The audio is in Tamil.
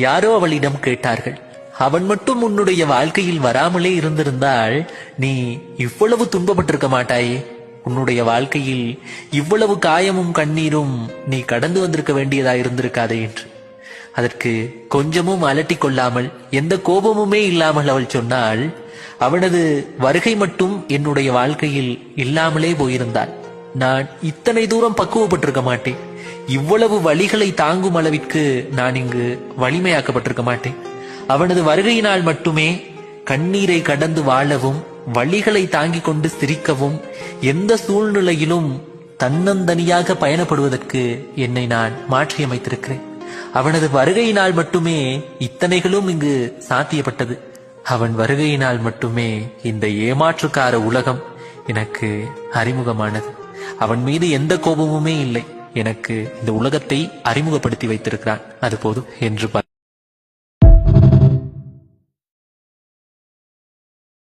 யாரோ அவளிடம் கேட்டார்கள், அவன் மட்டும் உன்னுடைய வாழ்க்கையில் வராமலே இருந்திருந்தால் நீ இவ்வளவு துன்பப்பட்டிருக்க மாட்டாயே, உன்னுடைய வாழ்க்கையில் இவ்வளவு காயமும் கண்ணீரும் நீ கடந்து வந்திருக்க வேண்டியதா இருந்திருக்காதே என்று. அதற்கு கொஞ்சமும் அலட்டிக் கொள்ளாமல், எந்த கோபமுமே இல்லாமல் அவள் சொன்னாள், அவனது வருகை மட்டும் என்னுடைய வாழ்க்கையில் இல்லாமலே போயிருந்தாள் நான் இத்தனை தூரம் பக்குவப்பட்டிருக்க மாட்டேன், இவ்வளவு வழிகளை தாங்கும் அளவிற்கு நான் இங்கு வலிமையாக்கப்பட்டிருக்க மாட்டேன். அவனது வருகையினால் மட்டுமே கண்ணீரை கடந்து வாழவும், வழிகளை தாங்கிக் கொண்டு சிரிக்கவும், எந்த சூழ்நிலையிலும் தன்னந்தனியாக பயணப்படுவதற்கு என்னை நான் மாற்றியமைத்திருக்கிறேன். அவனது வருகையினால் மட்டுமே இத்தனைகளும் இங்கு சாத்தியப்பட்டது. அவன் வருகையினால் மட்டுமே இந்த ஏமாற்றுக்கார உலகம் எனக்கு அறிமுகமானது. அவன் மீது எந்த கோபமுமே இல்லை, எனக்கு இந்த உலகத்தை அறிமுகப்படுத்தி வைத்திருக்கிறான், அது போதும் என்று